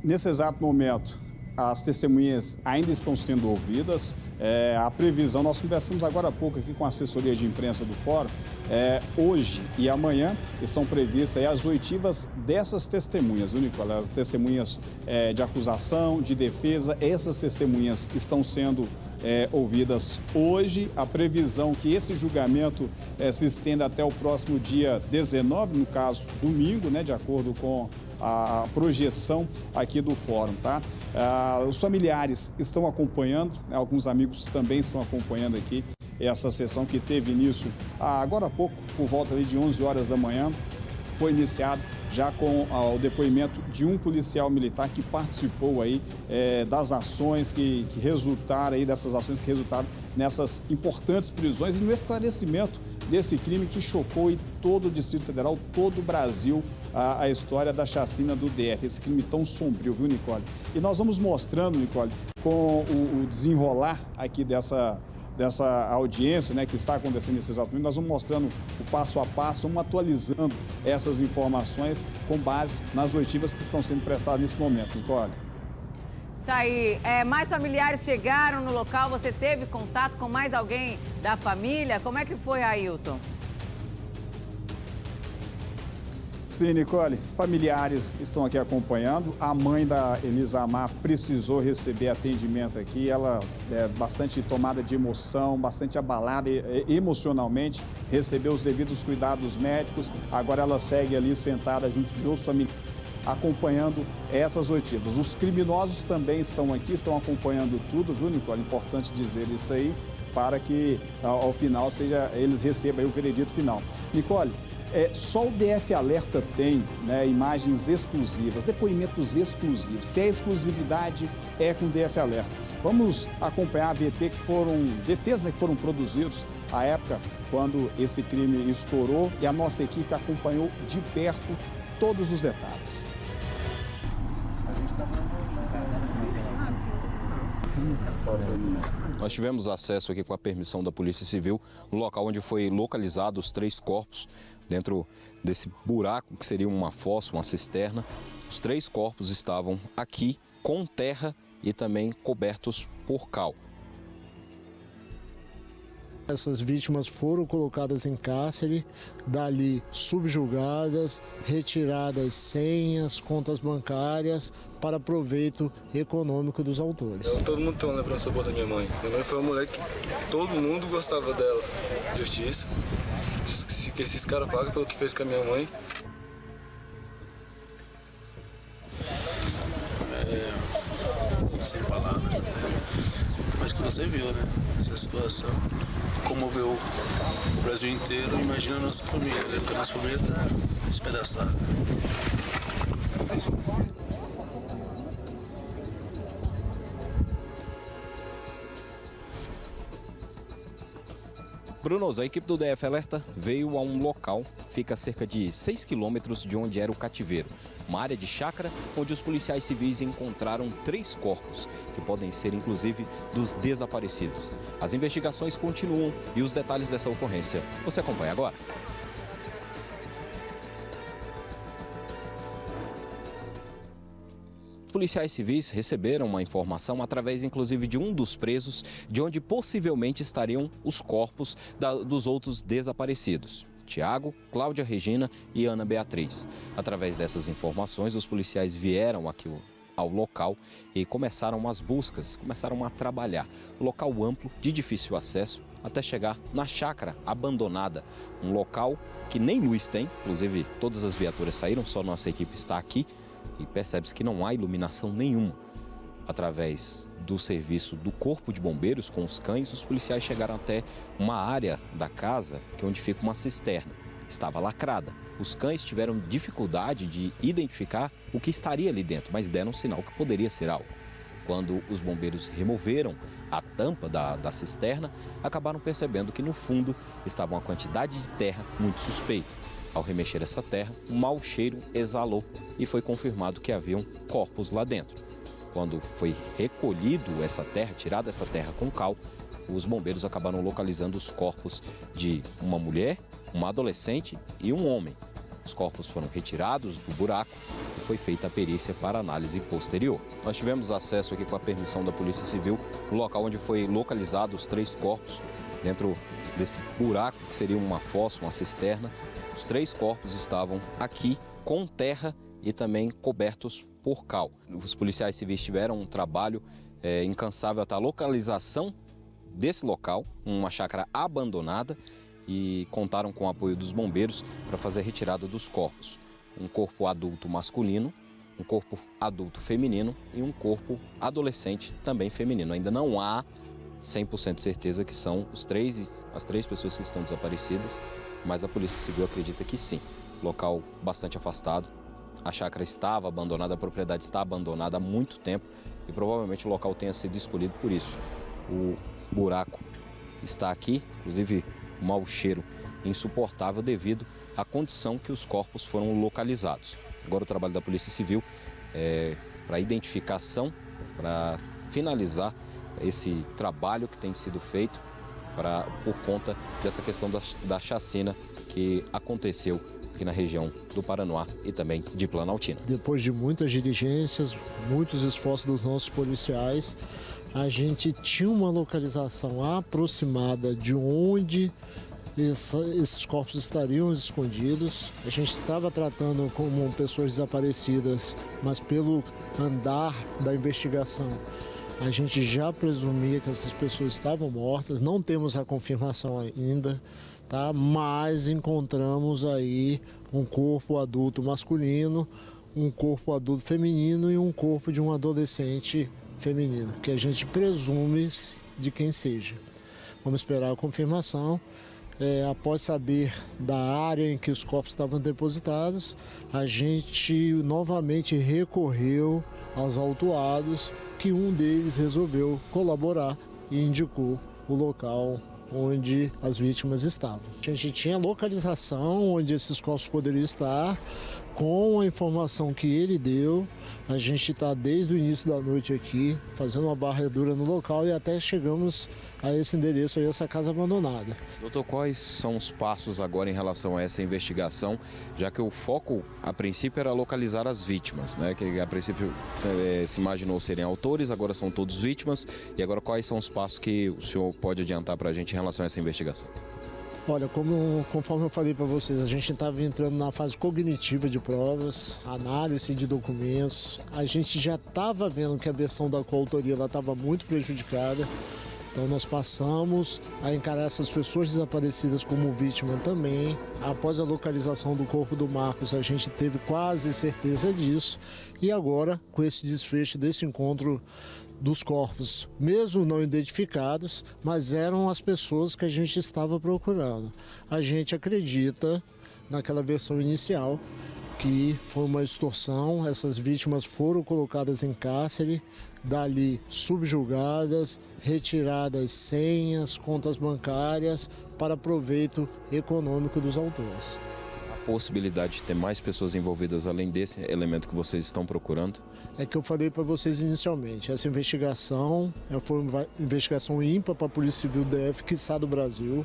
Nesse exato momento, as testemunhas ainda estão sendo ouvidas. A previsão, nós conversamos agora há pouco aqui com a assessoria de imprensa do Fórum. Hoje e amanhã estão previstas aí as oitivas dessas testemunhas, viu, Nicole? As testemunhas de acusação, de defesa, essas testemunhas estão sendo ouvidas hoje. A previsão que esse julgamento se estenda até o próximo dia 19, no caso, domingo, né, de acordo com a projeção aqui do Fórum, tá? Os familiares estão acompanhando, né, alguns amigos também estão acompanhando aqui essa sessão que teve início agora há pouco, por volta ali de 11 horas da manhã. Foi iniciado já com o depoimento de um policial militar que participou aí das ações que resultaram aí, dessas ações que resultaram nessas importantes prisões e no esclarecimento desse crime que chocou em todo o Distrito Federal, todo o Brasil, a história da chacina do DF, esse crime tão sombrio, viu, Nicole? E nós vamos mostrando, Nicole, com o desenrolar aqui dessa audiência, né, que está acontecendo nesse exato momento, nós vamos mostrando o passo a passo, vamos atualizando essas informações com base nas oitivas que estão sendo prestadas nesse momento, Nicole. Tá aí. Mais familiares chegaram no local, você teve contato com mais alguém da família? Como é que foi, Ailton? Sim, Nicole, familiares estão aqui acompanhando. A mãe da Elisa Amar precisou receber atendimento aqui. Ela é bastante tomada de emoção, bastante abalada emocionalmente, recebeu os devidos cuidados médicos. Agora ela segue ali sentada junto de outros familiares, acompanhando essas oitivas. Os criminosos também estão aqui, estão acompanhando tudo, viu, Nicole? Importante dizer isso aí, para que ao final eles recebam aí o veredito final. Nicole, só o DF Alerta tem, né, imagens exclusivas, depoimentos exclusivos. Se é exclusividade, é com o DF Alerta. Vamos acompanhar VTs, né, que foram produzidos à época quando esse crime estourou, e a nossa equipe acompanhou de perto todos os detalhes. Nós tivemos acesso aqui com a permissão da Polícia Civil no local onde foi localizado os 3 corpos dentro desse buraco que seria uma fossa, uma cisterna. Os 3 corpos estavam aqui com terra e também cobertos por cal. Essas vítimas foram colocadas em cárcere, dali subjugadas, retiradas senhas, contas bancárias para proveito econômico dos autores. Todo mundo tem uma lembrança boa da minha mãe. Minha mãe foi uma mulher que todo mundo gostava dela. Justiça. Que esses caras pagam pelo que fez com a minha mãe. Sem palavras, né? Mas que você viu, né? Essa situação comoveu o Brasil inteiro. Imagina a nossa família, né? Porque a nossa família está despedaçada. Brunos, a equipe do DF Alerta veio a um local, fica a cerca de 6 quilômetros de onde era o cativeiro. Uma área de chácara onde os policiais civis encontraram 3 corpos, que podem ser inclusive dos desaparecidos. As investigações continuam e os detalhes dessa ocorrência você acompanha agora. Policiais civis receberam uma informação através, inclusive, de um dos presos, de onde possivelmente estariam os corpos dos outros desaparecidos. Tiago, Cláudia Regina e Ana Beatriz. Através dessas informações, os policiais vieram aqui ao local e começaram as buscas, começaram a trabalhar. Local amplo, de difícil acesso, até chegar na chácara abandonada. Um local que nem luz tem, inclusive todas as viaturas saíram, só nossa equipe está aqui. E percebe-se que não há iluminação nenhuma. Através do serviço do Corpo de Bombeiros com os cães, os policiais chegaram até uma área da casa onde fica uma cisterna. Estava lacrada. Os cães tiveram dificuldade de identificar o que estaria ali dentro, mas deram um sinal que poderia ser algo. Quando os bombeiros removeram a tampa da cisterna, acabaram percebendo que no fundo estava uma quantidade de terra muito suspeita. Ao remexer essa terra, um mau cheiro exalou e foi confirmado que haviam corpos lá dentro. Quando foi recolhido essa terra, tirada essa terra com cal, os bombeiros acabaram localizando os corpos de uma mulher, uma adolescente e um homem. Os corpos foram retirados do buraco e foi feita a perícia para análise posterior. Nós tivemos acesso aqui com a permissão da Polícia Civil no local onde foi localizados os 3 corpos dentro desse buraco, que seria uma fossa, uma cisterna. Os 3 corpos estavam aqui com terra e também cobertos por cal. Os policiais civis tiveram um trabalho incansável até a localização desse local, uma chácara abandonada, e contaram com o apoio dos bombeiros para fazer a retirada dos corpos. Um corpo adulto masculino, um corpo adulto feminino e um corpo adolescente também feminino. Ainda não há 100% de certeza que são as 3 pessoas que estão desaparecidas, mas a Polícia Civil acredita que sim. Local bastante afastado, a chácara estava abandonada, a propriedade está abandonada há muito tempo e provavelmente o local tenha sido escolhido por isso. O buraco está aqui, inclusive um mau cheiro insuportável devido à condição que os corpos foram localizados. Agora o trabalho da Polícia Civil é para identificação, para finalizar esse trabalho que tem sido feito por conta dessa questão da chacina que aconteceu aqui na região do Paranoá e também de Planaltina. Depois de muitas diligências, muitos esforços dos nossos policiais, a gente tinha uma localização aproximada de onde esses corpos estariam escondidos. A gente estava tratando como pessoas desaparecidas, mas pelo andar da investigação, a gente já presumia que essas pessoas estavam mortas. Não temos a confirmação ainda, tá? Mas encontramos aí um corpo adulto masculino, um corpo adulto feminino e um corpo de um adolescente feminino, que a gente presume de quem seja. Vamos esperar a confirmação. Após saber da área em que os corpos estavam depositados, a gente novamente recorreu aos autuados, que um deles resolveu colaborar e indicou o local onde as vítimas estavam. A gente tinha localização onde esses corpos poderiam estar. Com a informação que ele deu, a gente está desde o início da noite aqui, fazendo uma varredura no local e até chegamos a esse endereço aí, essa casa abandonada. Doutor, quais são os passos agora em relação a essa investigação, já que o foco, a princípio, era localizar as vítimas, né? Que a princípio se imaginou serem autores, agora são todos vítimas, e agora quais são os passos que o senhor pode adiantar para a gente em relação a essa investigação? Olha, conforme eu falei para vocês, a gente estava entrando na fase cognitiva de provas, análise de documentos. A gente já estava vendo que a versão da coautoria estava muito prejudicada. Então nós passamos a encarar essas pessoas desaparecidas como vítima também. Após a localização do corpo do Marcos, a gente teve quase certeza disso. E agora, com esse desfecho desse encontro dos corpos, mesmo não identificados, mas eram as pessoas que a gente estava procurando. A gente acredita, naquela versão inicial, que foi uma extorsão. Essas vítimas foram colocadas em cárcere, dali subjugadas, retiradas senhas, contas bancárias para proveito econômico dos autores. Possibilidade de ter mais pessoas envolvidas além desse elemento que vocês estão procurando? É que eu falei para vocês inicialmente, essa investigação foi uma investigação ímpar para a Polícia Civil do DF, quiçá do Brasil.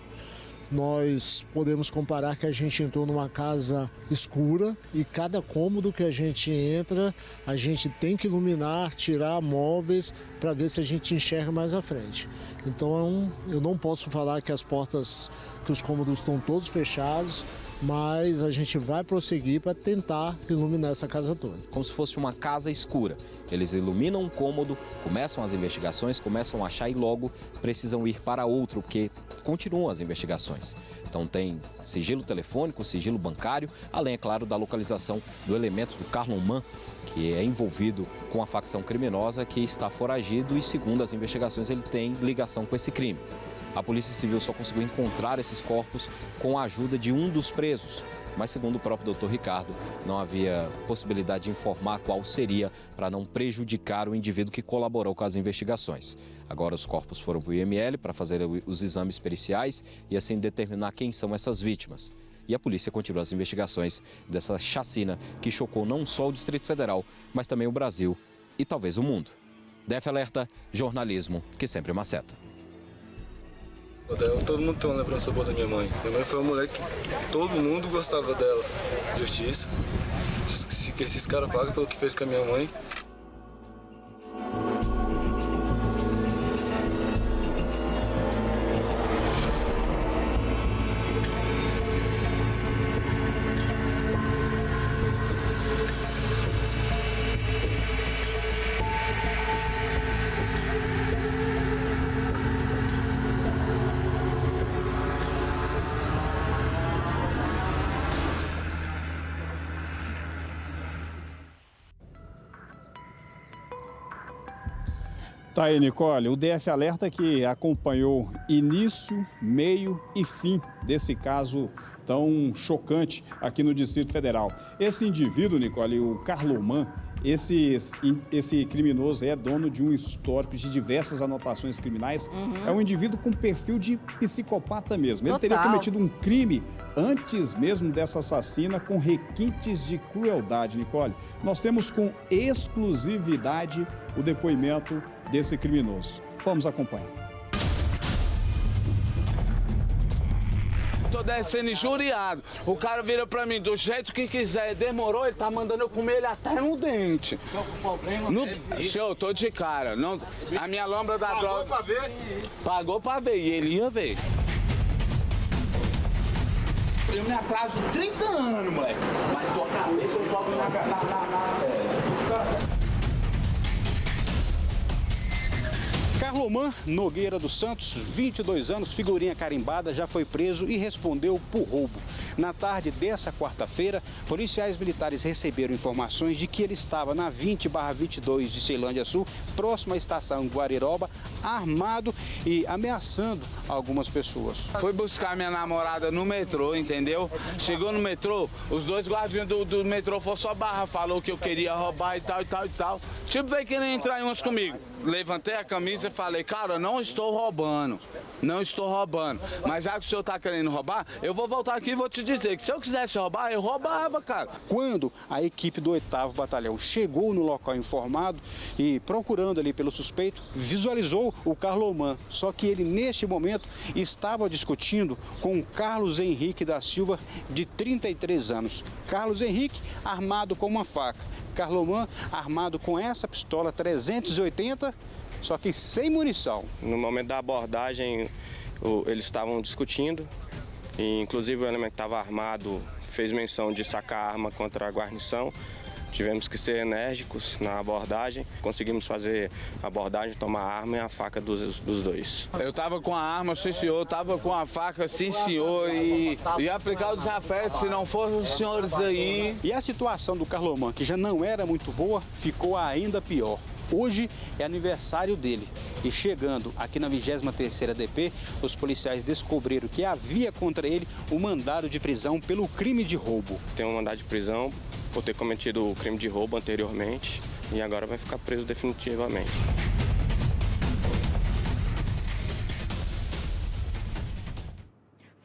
Nós podemos comparar que a gente entrou numa casa escura e cada cômodo que a gente entra, a gente tem que iluminar, tirar móveis para ver se a gente enxerga mais à frente. Então eu não posso falar que as portas, que os cômodos estão todos fechados, mas a gente vai prosseguir para tentar iluminar essa casa toda. Como se fosse uma casa escura. Eles iluminam um cômodo, começam as investigações, começam a achar e logo precisam ir para outro, porque continuam as investigações. Então tem sigilo telefônico, sigilo bancário, além, é claro, da localização do elemento do Carlon Mann, que é envolvido com a facção criminosa que está foragido e, segundo as investigações, ele tem ligação com esse crime. A Polícia Civil só conseguiu encontrar esses corpos com a ajuda de um dos presos. Mas, segundo o próprio Dr. Ricardo, não havia possibilidade de informar qual seria para não prejudicar o indivíduo que colaborou com as investigações. Agora os corpos foram para o IML para fazer os exames periciais e assim determinar quem são essas vítimas. E a polícia continua as investigações dessa chacina que chocou não só o Distrito Federal, mas também o Brasil e talvez o mundo. DF Alerta, jornalismo que sempre maceta. Todo mundo tem uma lembrança boa da minha mãe. Minha mãe foi uma mulher que todo mundo gostava dela. Justiça. Que esses caras pagam pelo que fez com a minha mãe. Tá aí, Nicole, o DF alerta que acompanhou início, meio e fim desse caso tão chocante aqui no Distrito Federal. Esse indivíduo, Nicole, o Carloman, esse criminoso é dono de um histórico de diversas anotações criminais. É um indivíduo com perfil de psicopata mesmo. Ele teria cometido um crime antes mesmo dessa assassina com requintes de crueldade, Nicole. Nós temos com exclusividade o depoimento desse criminoso. Vamos acompanhar. Tô descendo injuriado. O cara vira pra mim do jeito que quiser. Demorou, ele tá mandando eu comer ele até no dente. Senhor, tô de cara. Não, a minha lombra da droga. Pagou pra ver? Pagou pra ver e ele ia ver. Eu me atraso 30 anos, moleque. Mas tua cabeça eu jogo na série. Carloman Nogueira dos Santos, 22 anos, figurinha carimbada, já foi preso e respondeu por roubo. Na tarde dessa quarta-feira, policiais militares receberam informações de que ele estava na 20/22 de Ceilândia Sul, próximo à estação Guariroba, armado e ameaçando algumas pessoas. Fui buscar minha namorada no metrô, entendeu? Chegou no metrô, os dois guardiões do metrô foram só barra, falou que eu queria roubar e tal, e tal, e tal. Tipo, veio querendo entrar em umas comigo. Levantei a camisa e falei, cara, não estou roubando, não estou roubando. Mas já que o senhor está querendo roubar, eu vou voltar aqui e vou te dizer que se eu quisesse roubar, eu roubava, cara. Quando a equipe do 8º Batalhão chegou no local informado e procurando ali pelo suspeito, visualizou o Carloman. Só que ele, neste momento, estava discutindo com o Carlos Henrique da Silva, de 33 anos. Carlos Henrique, armado com uma faca. Carloman, armado com essa pistola 380, só que sem munição. No momento da abordagem, eles estavam discutindo, e inclusive o elemento que estava armado fez menção de sacar a arma contra a guarnição. Tivemos que ser enérgicos na abordagem, conseguimos fazer a abordagem, tomar a arma e a faca dos dois. Eu estava com a arma, sim senhor, estava com a faca, sim senhor, e ia aplicar o desafeto se não fossem os senhores aí. E a situação do Carloman, que já não era muito boa, ficou ainda pior. Hoje é aniversário dele e chegando aqui na 23ª DP, os policiais descobriram que havia contra ele um mandado de prisão pelo crime de roubo. Tem um mandado de prisão por ter cometido o crime de roubo anteriormente e agora vai ficar preso definitivamente.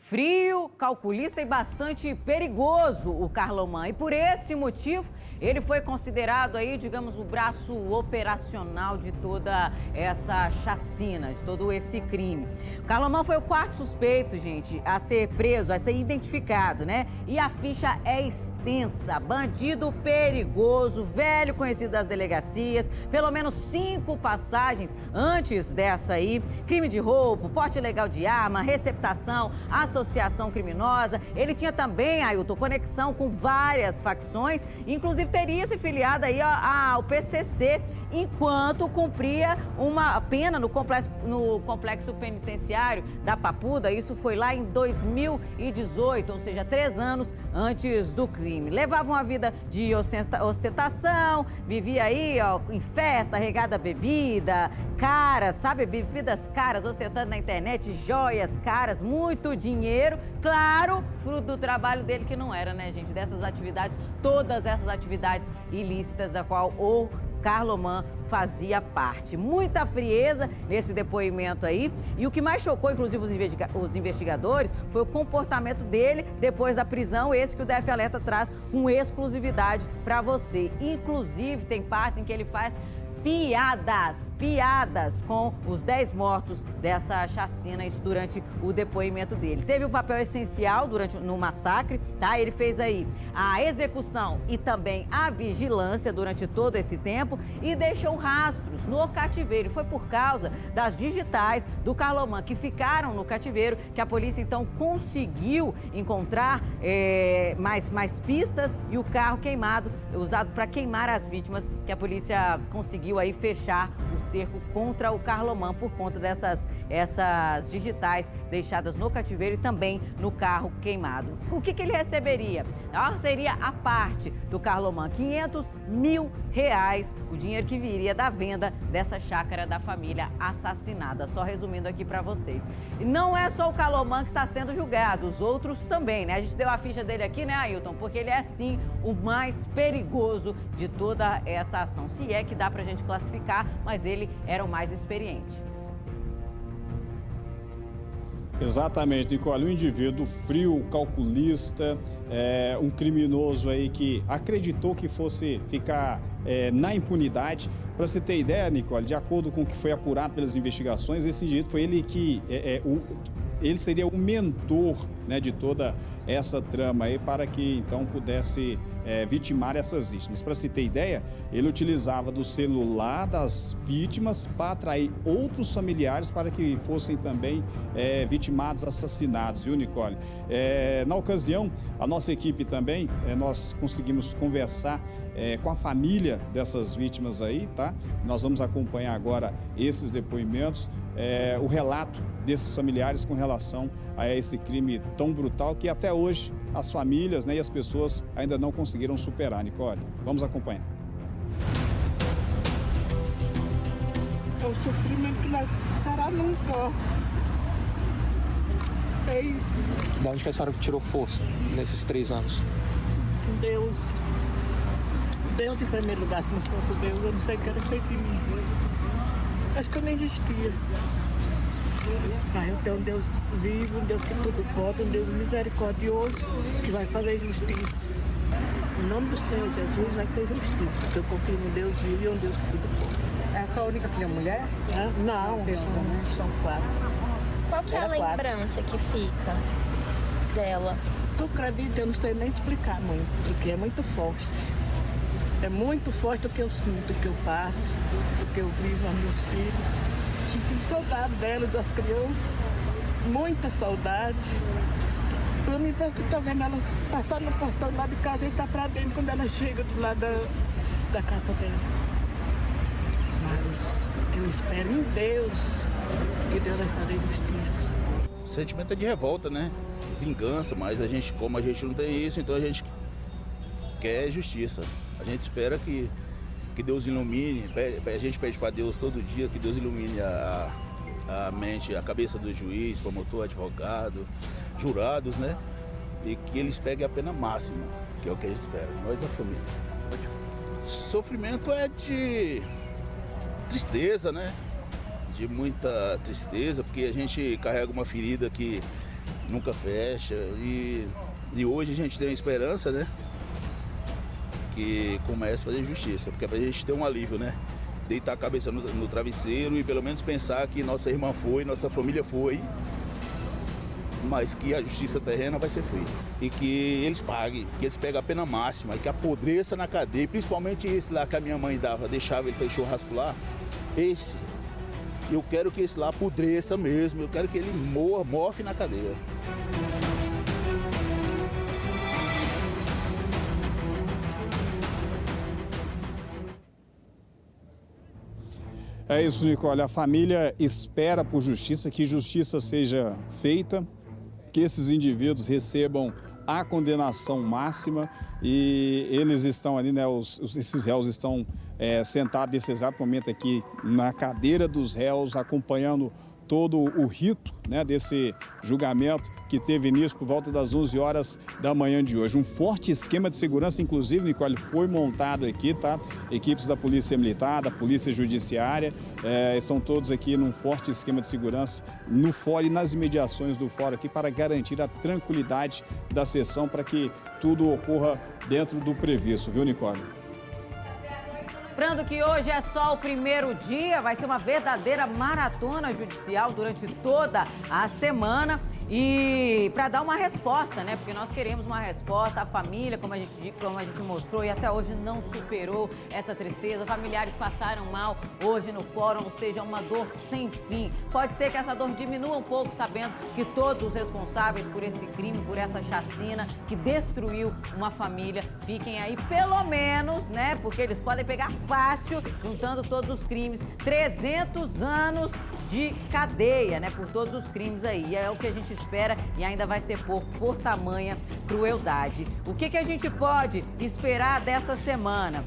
Frio, calculista e bastante perigoso o Carloman. E por esse motivo, ele foi considerado aí, digamos, o braço operacional de toda essa chacina, de todo esse crime. O Carloman foi o quarto suspeito, gente, a ser preso, a ser identificado, né? E a ficha é extensa. Bandido perigoso, velho conhecido das delegacias, pelo menos 5 passagens antes dessa aí. Crime de roubo, porte ilegal de arma, receptação, associação criminosa. Ele tinha também, Ailton, conexão com várias facções, inclusive teria se filiado aí ao PCC, enquanto cumpria uma pena no complexo penitenciário da Papuda. Isso foi lá em 2018, ou seja, 3 anos antes do crime. Levava uma vida de ostentação, vivia aí em festa, regada a bebida, caras, sabe? Bebidas caras, ostentando na internet, joias caras, muito dinheiro. Claro, fruto do trabalho dele, que não era, né, gente? Dessas atividades, todas essas atividades ilícitas da qual o Carloman fazia parte. Muita frieza nesse depoimento aí. E o que mais chocou, inclusive, os investigadores foi o comportamento dele depois da prisão, esse que o DF Alerta traz com exclusividade para você. Inclusive, tem passe em que ele faz piadas com os 10 mortos dessa chacina, isso durante o depoimento dele. Teve um papel essencial no massacre, tá? Ele fez aí a execução e também a vigilância durante todo esse tempo e deixou rastros no cativeiro. Foi por causa das digitais do Carlomã que ficaram no cativeiro que a polícia então conseguiu encontrar mais pistas e o carro queimado, usado para queimar as vítimas, que a polícia conseguiu aí fechar o cerco contra o Carlomã por conta essas digitais deixadas no cativeiro e também no carro queimado. O que ele receberia? Seria a parte do Carlomã, R$500 mil, o dinheiro que viria da venda dessa chácara da família assassinada. Só resumindo aqui para vocês. E não é só o Carlomã que está sendo julgado, os outros também, né? A gente deu a ficha dele aqui, né, Ailton? Porque ele é, sim, o mais perigoso de toda essa ação. Se é que dá pra gente classificar, mas ele era o mais experiente. Exatamente, Nicole. Um indivíduo frio, calculista, um criminoso aí que acreditou que fosse ficar na impunidade. Para você ter ideia, Nicole, de acordo com o que foi apurado pelas investigações, esse indivíduo foi ele que ele seria o mentor, né, de toda essa trama aí para que então pudesse vitimar essas vítimas. Para se ter ideia, ele utilizava do celular das vítimas para atrair outros familiares para que fossem também vitimados, assassinados, viu, Nicole? Na ocasião, a nossa equipe também, nós conseguimos conversar com a família dessas vítimas aí, tá? Nós vamos acompanhar agora esses depoimentos, o relato desses familiares com relação a esse crime tão brutal que até hoje as famílias, né, e as pessoas ainda não conseguiram superar, Nicole. Vamos acompanhar. É o sofrimento que não será nunca. É isso. De onde que a senhora tirou força nesses 3 anos? Deus. Deus em primeiro lugar, se não fosse Deus, eu não sei o que era feito de mim. Acho que eu nem existia. Mas eu tenho um Deus vivo, um Deus que tudo pode, um Deus misericordioso, que vai fazer justiça. Em nome do Senhor Jesus vai ter justiça, porque eu confio no Deus vivo e um Deus que tudo pode. É a sua única filha mulher? Não, são 4. Qual que é a lembrança que fica dela? Tu acredita? Eu não sei nem explicar, mãe, porque é muito forte. É muito forte o que eu sinto, o que eu passo, o que eu vivo aos meus filhos. Sinto saudade dela, das crianças, muita saudade. Pra mim, parece que eu tô vendo ela passar no portão lá de casa e tá pra dentro quando ela chega do lado da casa dela. Mas eu espero em Deus que Deus vai fazer justiça. O sentimento é de revolta, né? Vingança, mas como a gente não tem isso, então a gente quer justiça. A gente espera que Deus ilumine, a gente pede para Deus todo dia que Deus ilumine a mente, a cabeça do juiz, promotor, advogado, jurados, né? E que eles peguem a pena máxima, que é o que a gente espera, nós da família. Sofrimento é de tristeza, né? De muita tristeza, porque a gente carrega uma ferida que nunca fecha e hoje a gente tem a esperança, né? Que comece a fazer justiça, porque é pra gente ter um alívio, né? Deitar a cabeça no travesseiro e pelo menos pensar que nossa irmã foi, nossa família foi, mas que a justiça terrena vai ser feita. E que eles paguem, que eles peguem a pena máxima e que apodreça na cadeia, principalmente esse lá que a minha mãe deixava ele fazer churrasco lá, eu quero que esse lá apodreça mesmo, eu quero que ele morfe na cadeia. É isso, Nicole. A família espera por justiça, que justiça seja feita, que esses indivíduos recebam a condenação máxima e eles estão ali, né, esses réus estão sentados nesse exato momento aqui na cadeira dos réus, acompanhando todo o rito, né, desse julgamento que teve início por volta das 11 horas da manhã de hoje. Um forte esquema de segurança, inclusive, Nicole, foi montado aqui, tá? Equipes da Polícia Militar, da Polícia Judiciária, estão todos aqui num forte esquema de segurança no fórum e nas imediações do fórum aqui para garantir a tranquilidade da sessão, para que tudo ocorra dentro do previsto, viu, Nicole? Lembrando que hoje é só o primeiro dia, vai ser uma verdadeira maratona judicial durante toda a semana. E para dar uma resposta, né? Porque nós queremos uma resposta. A família, como a gente mostrou, e até hoje não superou essa tristeza. Familiares passaram mal hoje no fórum, ou seja, uma dor sem fim. Pode ser que essa dor diminua um pouco, sabendo que todos os responsáveis por esse crime, por essa chacina que destruiu uma família, fiquem aí pelo menos, né? Porque eles podem pegar fácil, juntando todos os crimes, 300 anos de cadeia, né, por todos os crimes aí. E é o que a gente espera e ainda vai ser pouco por tamanha crueldade. O que a gente pode esperar dessa semana?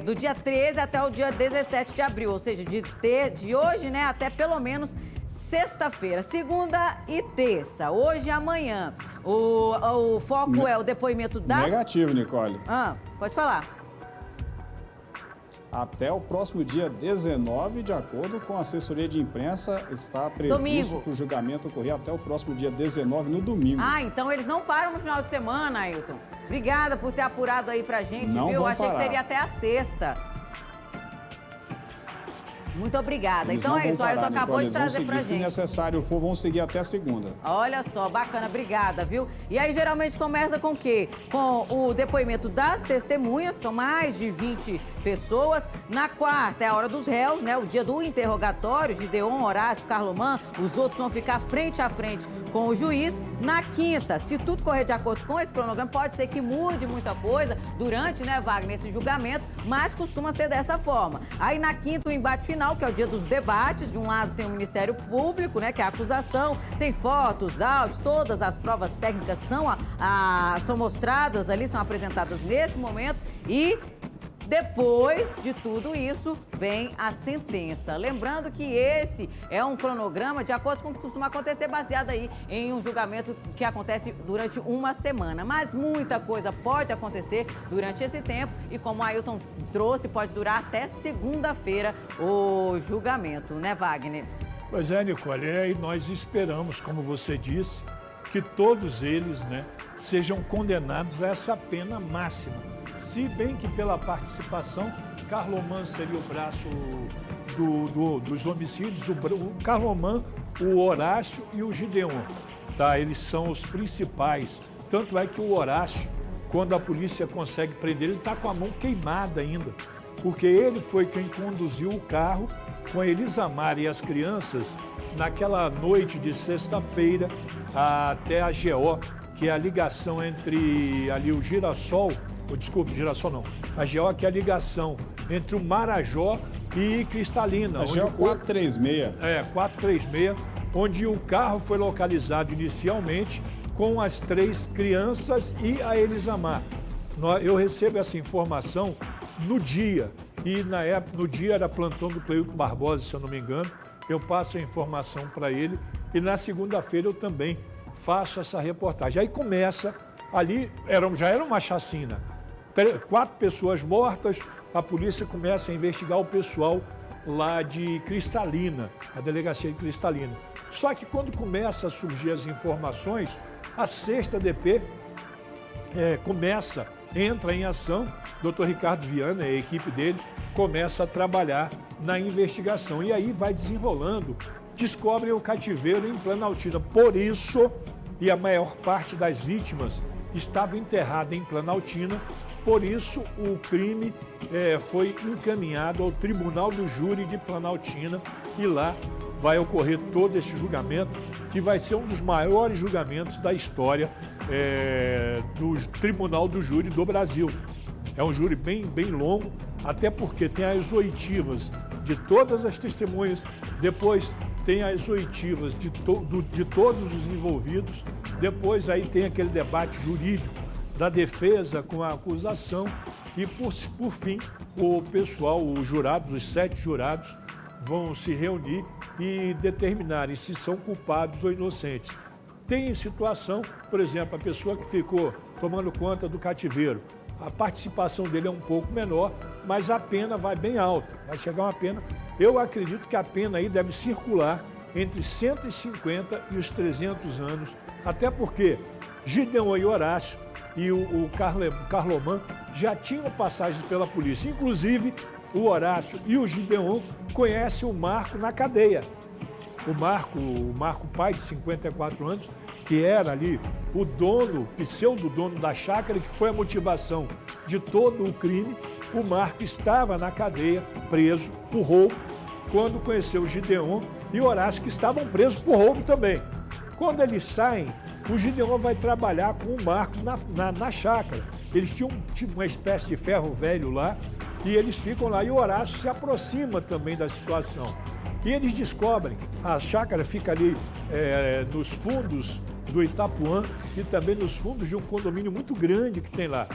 Do dia 13 até o dia 17 de abril, ou seja, de hoje, né, até pelo menos sexta-feira, segunda e terça, hoje e amanhã. O foco é o depoimento das... Negativo, Nicole. Pode falar. Até o próximo dia 19, de acordo com a assessoria de imprensa, está previsto que o julgamento ocorrer até o próximo dia 19, no domingo. Então eles não param no final de semana, Ailton. Obrigada por ter apurado aí pra gente, não viu? Vão Achei parar. que seria até a sexta. Muito obrigada. Eles então não é isso, vão Ailton parar, acabou Nicole, de trazer eles vão pra seguir, gente. se necessário for, vão seguir até segunda. Olha só, bacana, obrigada, viu? E aí geralmente começa com o quê? Com o depoimento das testemunhas, são mais de 20 pessoas. Na quarta é a hora dos réus, né? O dia do interrogatório, Gideon, Horácio, Carlomã, os outros vão ficar frente a frente com o juiz. Na quinta, se tudo correr de acordo com esse cronograma, pode ser que mude muita coisa durante, né, Wagner, esse julgamento, mas costuma ser dessa forma. Aí na quinta, o embate final, que é o dia dos debates. De um lado tem o Ministério Público, né, que é a acusação, tem fotos, áudios, todas as provas técnicas são mostradas ali, são apresentadas nesse momento e depois de tudo isso vem a sentença. Lembrando que esse é um cronograma de acordo com o que costuma acontecer, baseado aí em um julgamento que acontece durante uma semana. Mas muita coisa pode acontecer durante esse tempo e, como a Ailton trouxe, pode durar até segunda-feira o julgamento, né, Wagner? Pois é, Nicole, e nós esperamos, como você disse, que todos eles, né, sejam condenados a essa pena máxima. Se bem que pela participação, Carlomã seria o braço dos homicídios, o Carlomã, o Horácio e o Gideon, tá? Eles são os principais. Tanto é que o Horácio, quando a polícia consegue prender, ele está com a mão queimada ainda, porque ele foi quem conduziu o carro com a Elisamar e as crianças naquela noite de sexta-feira até a GO, que é a ligação entre ali o Girassol, desculpe, Girassol não, a GO, que é a ligação entre o Marajó e Cristalina. A GO 436. 436, onde o carro foi localizado inicialmente com as 3 crianças e a Elisamar. Eu recebo essa informação no dia, e na época, no dia era plantão do Cleilton Barbosa, se eu não me engano, eu passo a informação para ele e na segunda-feira eu também faço essa reportagem. Aí começa, ali já era uma chacina, 4 pessoas mortas, a polícia começa a investigar o pessoal lá de Cristalina, a delegacia de Cristalina. Só que quando começa a surgir as informações, a 6ª DP entra em ação, Dr. Ricardo Viana e a equipe dele começa a trabalhar na investigação. E aí vai desenrolando, descobrem o cativeiro em Planaltina. Por isso, e a maior parte das vítimas estava enterrada em Planaltina, por isso o crime foi encaminhado ao Tribunal do Júri de Planaltina e lá vai ocorrer todo esse julgamento, que vai ser um dos maiores julgamentos da história do Tribunal do Júri do Brasil. É um júri bem longo, até porque tem as oitivas de todas as testemunhas, depois tem as oitivas de todos os envolvidos, depois aí tem aquele debate jurídico da defesa com a acusação e, por fim, o pessoal, os jurados, os 7 jurados, vão se reunir e determinarem se são culpados ou inocentes. Tem situação, por exemplo, a pessoa que ficou tomando conta do cativeiro, a participação dele é um pouco menor, mas a pena vai bem alta, vai chegar uma pena. Eu acredito que a pena aí deve circular entre 150 e os 300 anos, até porque Gideon e Horácio e o Carlomã já tinham passagens pela polícia, inclusive o Horácio e o Gideon conhecem o Marco na cadeia. O Marco pai de 54 anos, que era ali o dono, pseudo-dono da chácara, que foi a motivação de todo o crime. O Marco estava na cadeia, preso por roubo, quando conheceu o Gideon e o Horácio, que estavam presos por roubo também. Quando eles saem, o Gideon vai trabalhar com o Marcos na chácara. Eles tinham uma espécie de ferro velho lá e eles ficam lá. E o Horácio se aproxima também da situação. E eles descobrem, a chácara fica ali nos fundos do Itapuã e também nos fundos de um condomínio muito grande que tem lá.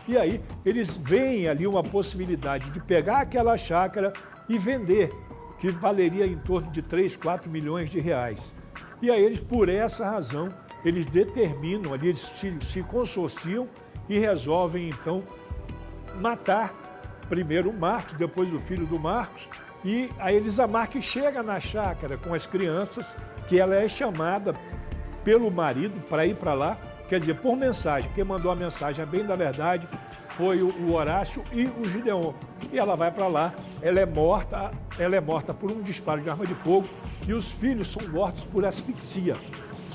E aí eles veem ali uma possibilidade de pegar aquela chácara e vender, que valeria em torno de 3, 4 milhões de reais. E aí eles, por essa razão, eles determinam ali, eles se consorciam e resolvem então matar primeiro o Marcos, depois o filho do Marcos, e a Elisa Marques chega na chácara com as crianças, que ela é chamada pelo marido para ir para lá, quer dizer, por mensagem. Quem mandou a mensagem, a bem da verdade, foi o Horácio e o Gideon. E ela vai para lá, ela é morta por um disparo de arma de fogo e os filhos são mortos por asfixia.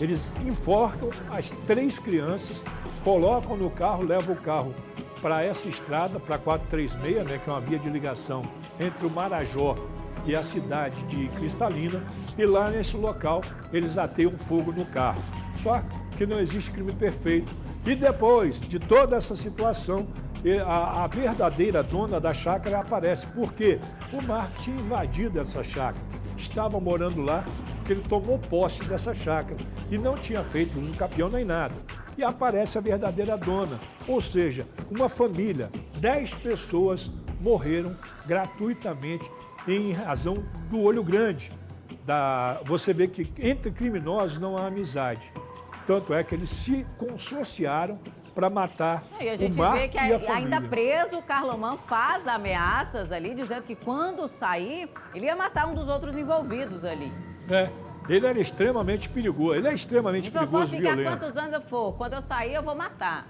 Eles enforcam as 3 crianças, colocam no carro, levam o carro para essa estrada, para a 436, né, que é uma via de ligação entre o Marajó e a cidade de Cristalina, e lá nesse local eles ateiam fogo no carro. Só que não existe crime perfeito. E depois de toda essa situação, a verdadeira dona da chácara aparece, porque o Marcos tinha invadido essa chácara, estava morando lá, porque ele tomou posse dessa chácara e não tinha feito uso capião nem nada. E aparece a verdadeira dona, ou seja, uma família, 10 pessoas morreram gratuitamente em razão do olho grande. Você vê que entre criminosos não há amizade. Tanto é que eles se consorciaram para matar e a gente o Marco vê que e a família. Ainda preso, o Carlomán faz ameaças ali, dizendo que quando sair, ele ia matar um dos outros envolvidos ali. Ele era extremamente perigoso, ele é extremamente perigoso e violento. Eu posso ficar quantos anos eu for, quando eu sair eu vou matar.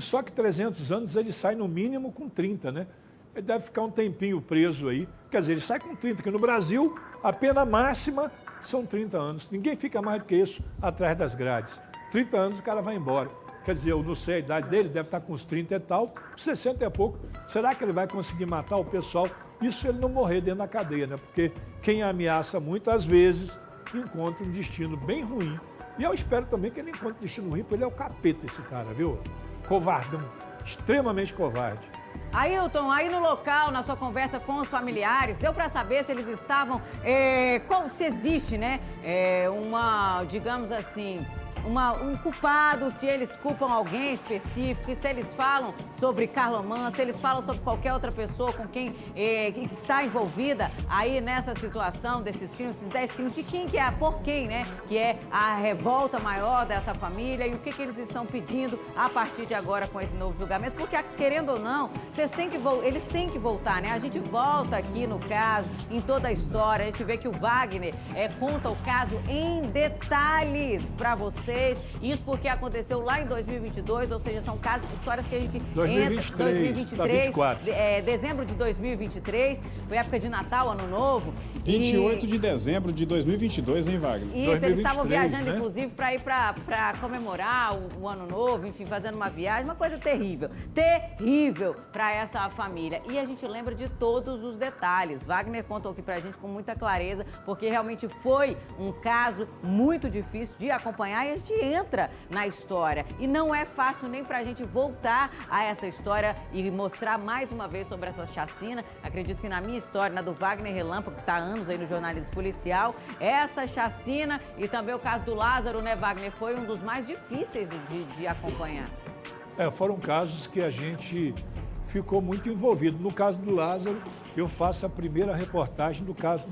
Só que 300 anos ele sai no mínimo com 30, né? Ele deve ficar um tempinho preso aí. Quer dizer, ele sai com 30, que no Brasil a pena máxima são 30 anos. Ninguém fica mais do que isso atrás das grades. 30 anos o cara vai embora. Quer dizer, eu não sei a idade dele, deve estar com uns 30 e tal, 60 e pouco. Será que ele vai conseguir matar o pessoal? Isso se ele não morrer dentro da cadeia, né? Porque quem ameaça muito, às vezes, encontra um destino bem ruim. E eu espero também que ele encontre um destino ruim, porque ele é o capeta, esse cara, viu? Covardão, extremamente covarde. Ailton, aí no local, na sua conversa com os familiares, deu para saber se eles estavam, se existe, né, digamos assim, um culpado, se eles culpam alguém específico, e se eles falam sobre Carlomán, se eles falam sobre qualquer outra pessoa com quem está envolvida aí nessa situação desses crimes, esses 10 crimes, de quem que é, por quem, né, que é a revolta maior dessa família e o que eles estão pedindo a partir de agora com esse novo julgamento, porque querendo ou não, eles têm que voltar, né, a gente volta aqui no caso, em toda a história, a gente vê que o Wagner conta o caso em detalhes para você. Isso porque aconteceu lá em 2022, ou seja, são histórias que a gente 2023, dezembro de 2023, foi época de Natal, Ano Novo. 28 de dezembro de 2022, hein, Wagner? Isso, 2023, eles estavam viajando, né? Inclusive, para ir para comemorar o Ano Novo, enfim, fazendo uma viagem, uma coisa terrível para essa família. E a gente lembra de todos os detalhes. Wagner contou aqui pra gente com muita clareza, porque realmente foi um caso muito difícil de acompanhar e a gente entra na história. E não é fácil nem pra gente voltar a essa história e mostrar mais uma vez sobre essa chacina. Acredito que na minha história, na do Wagner Relâmpago, que está há anos aí no jornalismo policial, essa chacina e também o caso do Lázaro, né, Wagner, foi um dos mais difíceis de acompanhar. Foram casos que a gente ficou muito envolvido. No caso do Lázaro, eu faço a primeira reportagem do caso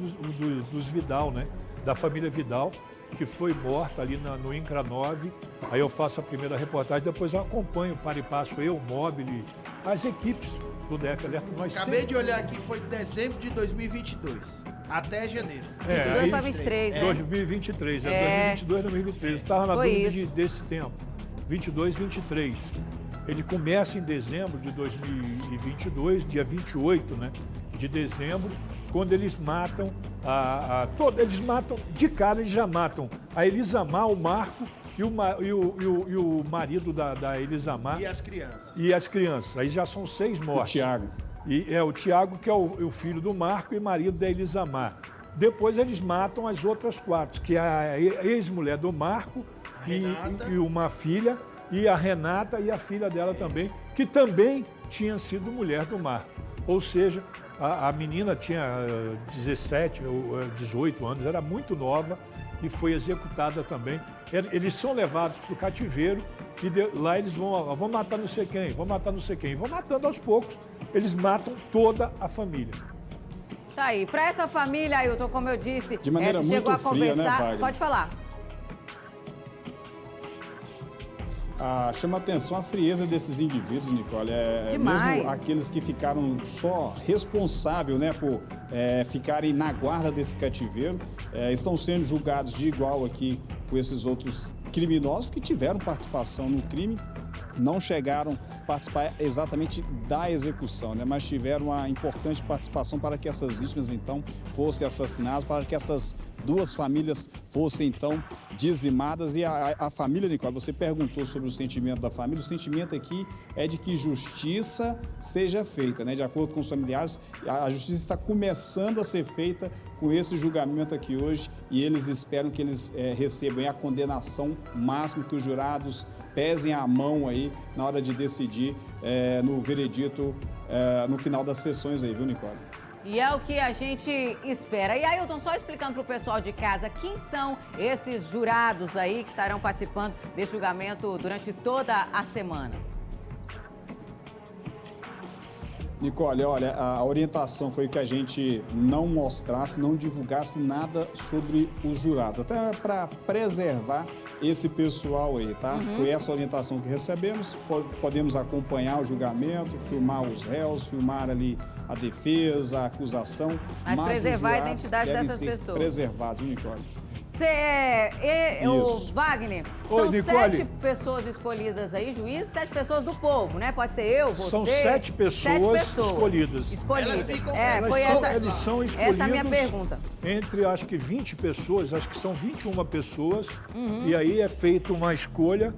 dos Vidal, né, da família Vidal, que foi morta ali no INCRA 9. Aí eu faço a primeira reportagem, depois eu acompanho, para e passo, eu, Mobile, as equipes do DF Alerta. Acabei de olhar aqui, foi dezembro de 2022, até janeiro. 2023. 2023, 2022, 2023. Estava na dúvida desse tempo, 22, 23. Ele começa em dezembro de 2022, dia 28, né, de dezembro, quando eles matam eles matam, de cara eles já matam a Elisamar, o Marco e o marido da Elisamar. E as crianças. E as crianças. Aí já são 6 mortes. O Tiago. E o Tiago, que é o filho do Marco e marido da Elisamar. Depois eles matam as outras 4, que é a ex-mulher do Marco e uma filha, e a Renata e a filha dela também, que também tinha sido mulher do Marco. Ou seja, a menina tinha 17 ou 18 anos, era muito nova e foi executada também. Eles são levados para o cativeiro e lá eles vão matar não sei quem, vão matar não sei quem. Vão matando aos poucos, eles matam toda a família. Tá aí, para essa família, Ailton, como eu disse, de maneira muito chegou a fria, conversar. né, Wagner? Pode falar. Chama atenção a frieza desses indivíduos, Nicole. Mesmo aqueles que ficaram só responsáveis, né, por ficarem na guarda desse cativeiro, estão sendo julgados de igual aqui com esses outros criminosos que tiveram participação no crime, não chegaram a participar exatamente da execução, né, mas tiveram uma importante participação para que essas vítimas, então, fossem assassinadas, para que essas 2 famílias fossem, então, dizimadas. E a família, Nicole, você perguntou sobre o sentimento da família. O sentimento aqui é de que justiça seja feita, né? De acordo com os familiares, a justiça está começando a ser feita com esse julgamento aqui hoje e eles esperam que eles recebam a condenação máxima, que os jurados pesem a mão aí na hora de decidir no veredito no final das sessões aí, viu, Nicole? E é o que a gente espera. E Ailton, só explicando para o pessoal de casa, quem são esses jurados aí que estarão participando desse julgamento durante toda a semana? Nicole, olha, a orientação foi que a gente não mostrasse, não divulgasse nada sobre os jurados, até para preservar esse pessoal aí, tá? Foi essa orientação que recebemos. Podemos acompanhar o julgamento, filmar os réus, filmar ali a defesa, a acusação. Mas preservar a identidade dessas pessoas. Preservados, Nicole. O Wagner, são Nicole, 7 pessoas escolhidas aí, juízes, 7 pessoas do povo, né? Pode ser eu, você. São 7 pessoas escolhidas. Elas eles são escolhidas. Essa é a minha pergunta. Entre, acho que 20 pessoas, acho que são 21 pessoas, e aí é feita uma escolha.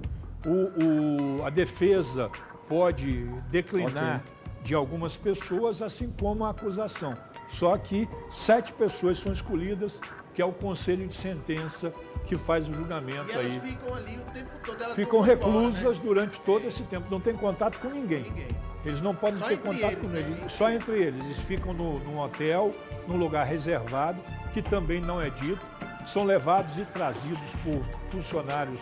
A defesa pode declinar de algumas pessoas, assim como a acusação. Só que 7 pessoas são escolhidas, que é o conselho de sentença que faz o julgamento. E elas ficam ali o tempo todo, elas ficam reclusas embora, né? Durante todo esse tempo, não tem contato com ninguém. Eles não podem ter contato com ninguém, só entre eles. Eles ficam num hotel, num lugar reservado, que também não é dito. São levados e trazidos por funcionários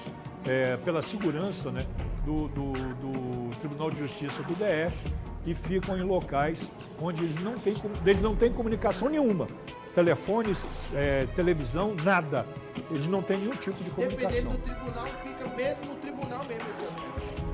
pela segurança, né, do Tribunal de Justiça do DF e ficam em locais onde eles não têm comunicação nenhuma. Telefones, televisão, nada. Eles não têm nenhum tipo de comunicação. Dependendo do tribunal, fica mesmo no tribunal mesmo esse hotel.